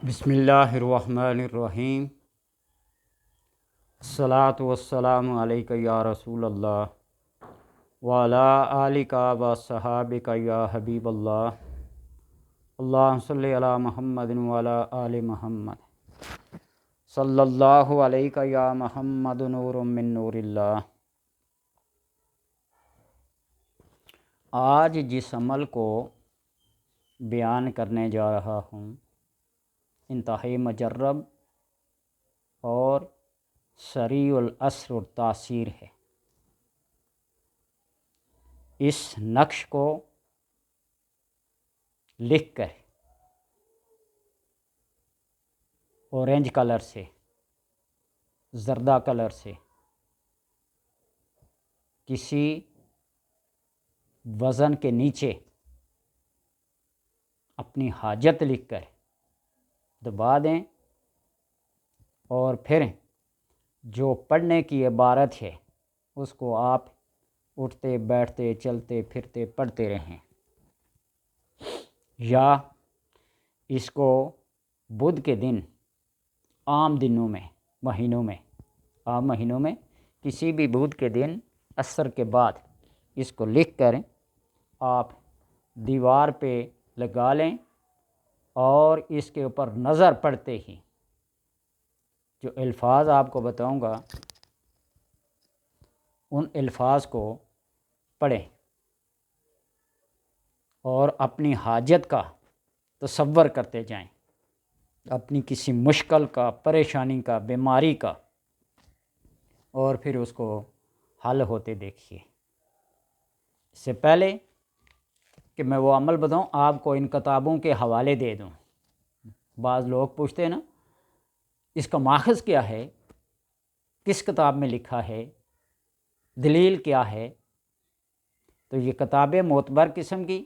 بسم اللہ الرحمن الرحیم۔ الصلاۃ والسلام علیک یا رسول اللہ وعلی آلک و صحابک یا حبیب اللہ۔ اللہم صلی علی محمد وعلی آل محمد صلی اللہ علیہ یا محمد نور من نور اللہ۔ آج جس عمل کو بیان کرنے جا رہا ہوں انتہائی مجرب اور سریع الاثر و تاثیر ہے۔ اس نقش کو لکھ کر اورنج کلر سے، زردہ کلر سے کسی وزن کے نیچے اپنی حاجت لکھ کر دبا دیں، اور پھر جو پڑھنے کی عبارت ہے اس کو آپ اٹھتے بیٹھتے چلتے پھرتے پڑھتے رہیں، یا اس کو بدھ کے دن عام دنوں میں عام مہینوں میں کسی بھی بدھ کے دن عصر کے بعد اس کو لکھ کر آپ دیوار پہ لگا لیں، اور اس کے اوپر نظر پڑتے ہی جو الفاظ آپ کو بتاؤں گا ان الفاظ کو پڑھیں اور اپنی حاجت کا تصور کرتے جائیں، اپنی کسی مشکل کا، پریشانی کا، بیماری کا، اور پھر اس کو حل ہوتے دیکھیے۔ اس سے پہلے کہ میں وہ عمل بتاؤں آپ کو ان کتابوں کے حوالے دے دوں۔ بعض لوگ پوچھتے ہیں نا اس کا ماخذ کیا ہے، کس کتاب میں لکھا ہے، دلیل کیا ہے؟ تو یہ کتابیں معتبر قسم کی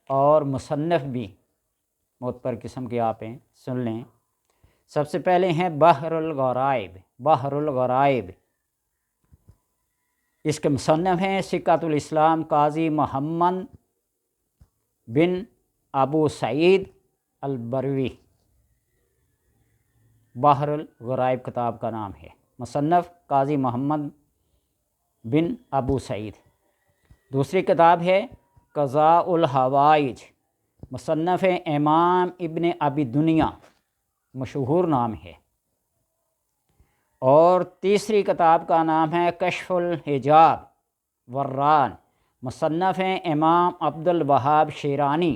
اور مصنف بھی معتبر قسم کے آپ ہیں، سن لیں۔ سب سے پہلے ہیں بحر الغرائب، اس کے مصنف ہیں سکۃ الاسلام قاضی محمد بن ابو سعید البروی۔ بحر الغرائب کتاب کا نام ہے، مصنف قاضی محمد بن ابو سعید۔ دوسری کتاب ہے قضاء الحوائج، مصنف امام ابن ابی دنیا، مشہور نام ہے۔ اور تیسری کتاب کا نام ہے کشف الحجاب وران، مصنف امام عبد الوہاب شیرانی،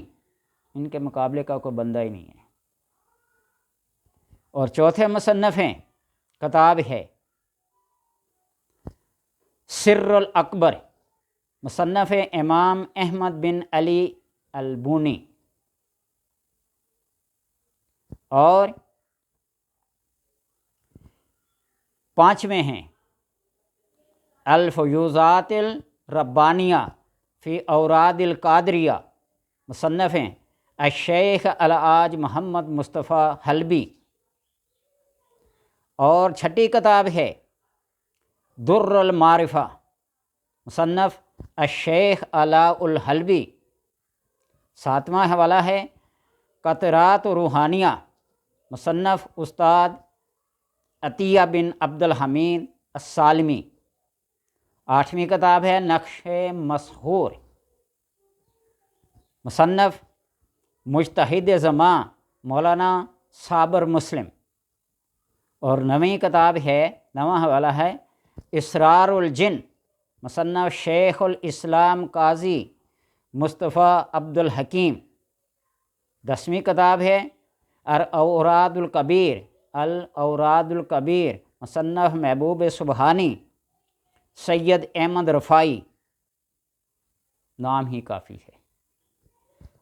ان کے مقابلے کا کوئی بندہ ہی نہیں ہے۔ اور چوتھے مصنف کتاب ہے سر الاکبر، مصنف امام احمد بن علی البونی۔ اور پانچویں ہیں الفیوزات الربانیہ فی اوراد القادریہ، مصنف الشیخ الحاج محمد مصطفیٰ حلبی۔ اور چھٹی کتاب ہے در المعرفہ، مصنف الشیخ علاء الحلبی۔ ساتواں حوالہ ہے قطرات روحانیہ، مصنف استاد عطیہ بن عبد الحمید السالمی۔ آٹھویں کتاب ہے نقش مسحور، مصنف مجتہد زماں مولانا صابر مسلم۔ اور نویں کتاب ہے، نواں حوالہ ہے اسرار الجن، مصنف شیخ الاسلام قاضی مصطفیٰ عبد الحکیم۔ دسویں کتاب ہے الاوراد الکبیر، مصنف محبوب سبحانی سید احمد رفاعی، نام ہی کافی ہے۔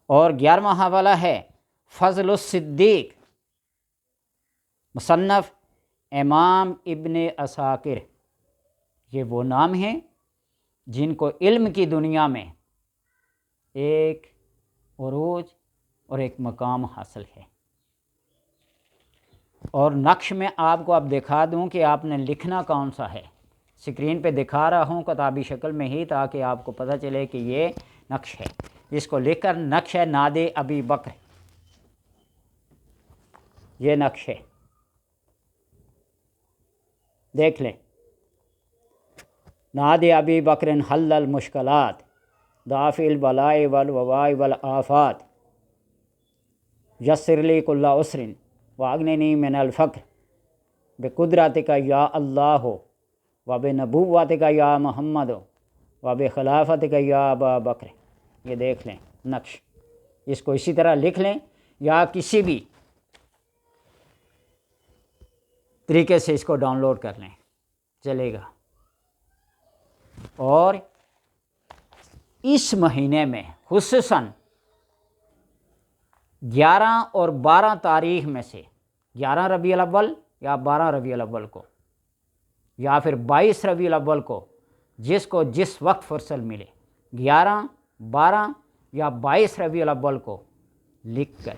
اور 11واں حوالہ ہے فضل الصدیق، مصنف امام ابن عساکر۔ یہ وہ نام ہیں جن کو علم کی دنیا میں ایک عروج اور ایک مقام حاصل ہے۔ اور نقش میں آپ کو اب دکھا دوں کہ آپ نے لکھنا کون سا ہے، اسکرین پہ دکھا رہا ہوں کتابی شکل میں ہی، تاکہ آپ کو پتہ چلے کہ یہ نقش ہے۔ اس کو لکھ کر نقش ہے ناد ابی بکر، یہ نقش ہے، دیکھ لیں۔ نادی ابی بکر حل المشکلات دافع البلاء والوباء والآفات یسر لی کل عسر واغننی من الفقر بقدرتک یا اللہ وبنبوتک یا محمد وبخلافتک یا ابا بکر۔ یہ دیکھ لیں نقش، اس کو اسی طرح لکھ لیں یا کسی بھی طریقے سے اس کو ڈاؤن لوڈ کر لیں، چلے گا۔ اور اس مہینے میں خصوصاً 11 اور 12 تاریخ میں سے 11 ربیع الاول یا 12 ربیع الاول کو یا پھر 22 ربیع الاول کو، جس کو جس وقت فرصت ملے، 11، 12 یا 22 ربیع الاول کو لکھ کر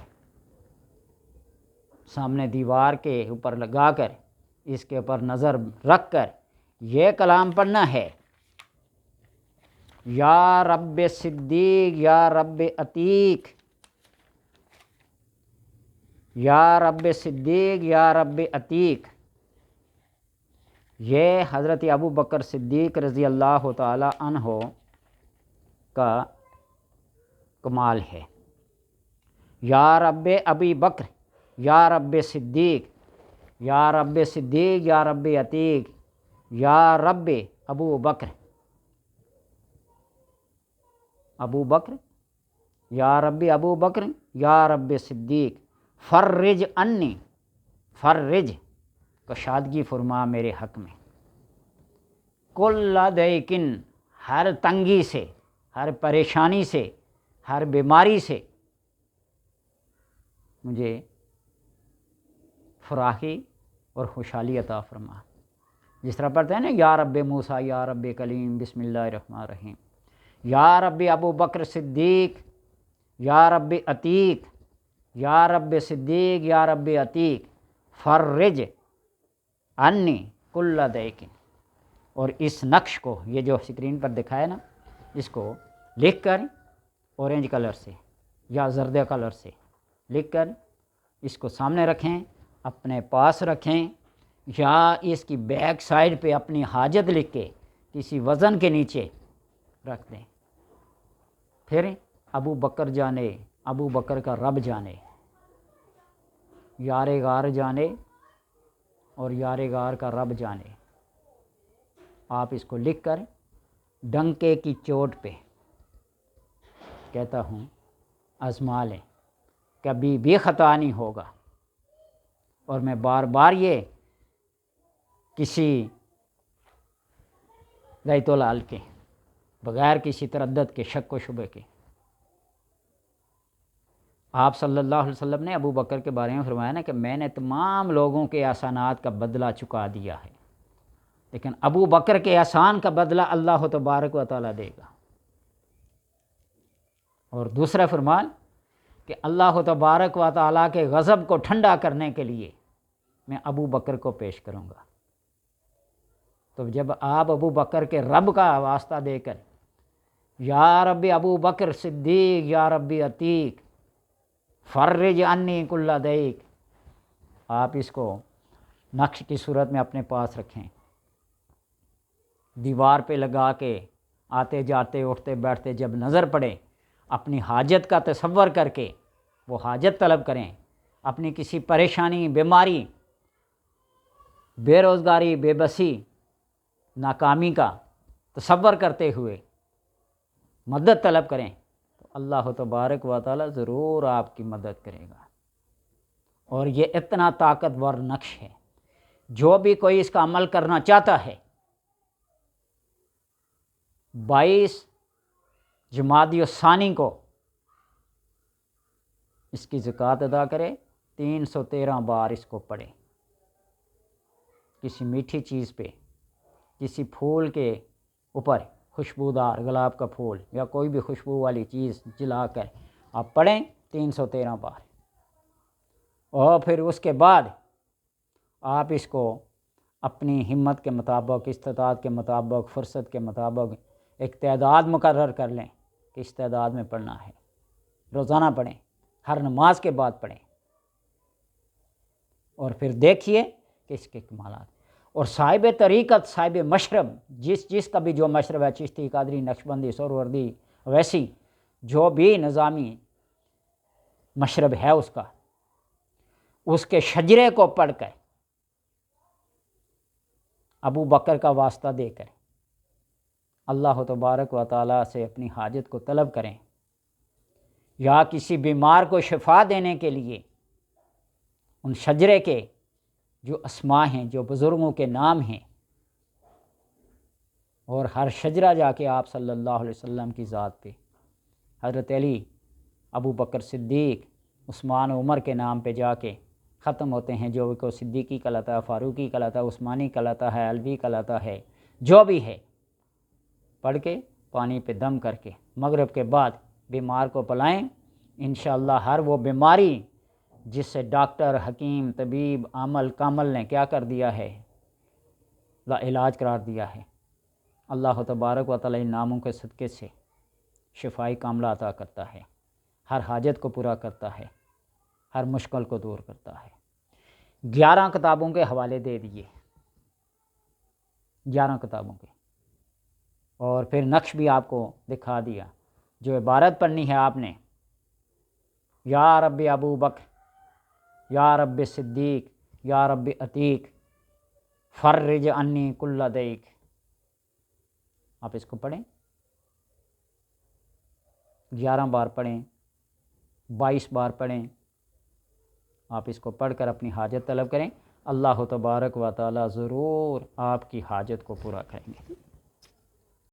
سامنے دیوار کے اوپر لگا کر اس کے اوپر نظر رکھ کر یہ کلام پڑھنا ہے، یا رب صدیق یا رب عتیق، یا رب صدیق یا رب عتیق۔ یہ حضرت ابو بکر صدیق رضی اللہ تعالی عنہ کا کمال ہے۔ یا رب ابی بکر یا رب صدیق یا رب صدیق یا رب عتیق یا رب ابو بکر، ابو بکر یا رب ابو بکر یا رب صدیق فرج انی، فرج کشادگی فرما میرے حق میں، کل ضیقن ہر تنگی سے، ہر پریشانی سے، ہر بیماری سے مجھے فراخی اور خوشحالی عطا فرما۔ جس طرح پڑھتے ہیں نا، یا رب موسیٰ یا رب کلیم، بسم اللہ الرحمن الرحیم، یا رب ابو بکر صدیق یا رب عتیق، یا رب صدیق یا رب عتیق فرج انی کل ضیق۔ اور اس نقش کو، یہ جو اسکرین پر دکھایا نا، اس کو لکھ کر اورنج کلر سے یا زرد کلر سے لکھ کر اس کو سامنے رکھیں، اپنے پاس رکھیں، یا اس کی بیک سائڈ پہ اپنی حاجت لکھ کے کسی وزن کے نیچے رکھ دیں۔ پھر ابو بکر جانے، ابو بکر کا رب جانے، یار غار جانے اور یار غار کا رب جانے۔ آپ اس کو لکھ کر ڈنکے کی چوٹ پہ کہتا ہوں آزما لیں، کبھی بھی خطا نہیں ہوگا۔ اور میں بار بار یہ کسی ذیت العال کے، بغیر کسی تردد کے، شک و شبے کے، آپ صلی اللہ علیہ وسلم نے ابو بکر کے بارے میں فرمایا نا کہ میں نے تمام لوگوں کے احسانات کا بدلہ چکا دیا ہے، لیکن ابو بکر کے احسان کا بدلہ اللہ تبارک و تعالیٰ دے گا۔ اور دوسرا فرمان کہ اللہ تبارک و تعالیٰ کے غضب کو ٹھنڈا کرنے کے لیے میں ابو بکر کو پیش کروں گا۔ تو جب آپ ابو بکر کے رب کا واسطہ دے کر یا رب ابو بکر صدیق یا رب عتیق فرج انی کل ضیق، آپ اس کو نقش کی صورت میں اپنے پاس رکھیں، دیوار پہ لگا کے آتے جاتے اٹھتے بیٹھتے جب نظر پڑے، اپنی حاجت کا تصور کر کے وہ حاجت طلب کریں، اپنی کسی پریشانی، بیماری، بے روزگاری، بے بسی، ناکامی کا تصور کرتے ہوئے مدد طلب کریں، تو اللہ تبارک و تعالیٰ ضرور آپ کی مدد کرے گا۔ اور یہ اتنا طاقتور نقش ہے، جو بھی کوئی اس کا عمل کرنا چاہتا ہے 22 جمادی الثانی کو اس کی زکوٰۃ ادا کرے، 313 بار اس کو پڑھے، کسی میٹھی چیز پہ، کسی پھول کے اوپر، خوشبودار گلاب کا پھول یا کوئی بھی خوشبو والی چیز جلا کر آپ پڑھیں 313 بار۔ اور پھر اس کے بعد آپ اس کو اپنی ہمت کے مطابق، استطاعت کے مطابق، فرصت کے مطابق ایک تعداد مقرر کر لیں کہ اس تعداد میں پڑھنا ہے، روزانہ پڑھیں، ہر نماز کے بعد پڑھیں۔ اور پھر دیکھیے کہ اس کے کمالات۔ اور صاحب طریقت، صاحب مشرب، جس کا بھی جو مشرب ہے، چشتی، قادری، نقشبندی، سہروردی، ویسی جو بھی نظامی مشرب ہے اس کے شجرے کو پڑھ کر ابو بکر کا واسطہ دے کر اللہ تبارک و تعالیٰ سے اپنی حاجت کو طلب کریں، یا کسی بیمار کو شفا دینے کے لیے ان شجرے کے جو اسماء ہیں، جو بزرگوں کے نام ہیں، اور ہر شجرہ جا کے آپ صلی اللہ علیہ وسلم کی ذات پہ، حضرت علی، ابو بکر صدیق، عثمان، عمر کے نام پہ جا کے ختم ہوتے ہیں، جو کو صدیقی کہلاتا ہے، فاروقی کہلاتا ہے، عثمانی کہلاتا ہے، علوی کہلاتا ہے، جو بھی ہے، پڑھ کے پانی پہ دم کر کے مغرب کے بعد بیمار کو پلائیں، انشاءاللہ ہر وہ بیماری جس سے ڈاکٹر، حکیم، طبیب، عامل کامل نے کیا کر دیا ہے، لا علاج قرار دیا ہے، اللہ تبارک و تعالی ان ناموں کے صدقے سے شفائی کاملہ عطا کرتا ہے، ہر حاجت کو پورا کرتا ہے، ہر مشکل کو دور کرتا ہے۔ 11 کتابوں کے حوالے دے دیے، 11 کتابوں کے، اور پھر نقش بھی آپ کو دکھا دیا۔ جو عبارت پڑھنی ہے آپ نے، یا رب ابو بکر، یا رب صدیق، یا رب عتیق، فرج عنی کل ضیق، آپ اس کو پڑھیں، 11 بار پڑھیں، 22 بار پڑھیں، آپ اس کو پڑھ کر اپنی حاجت طلب کریں، اللہ تبارک و تعالی ضرور آپ کی حاجت کو پورا کریں گے۔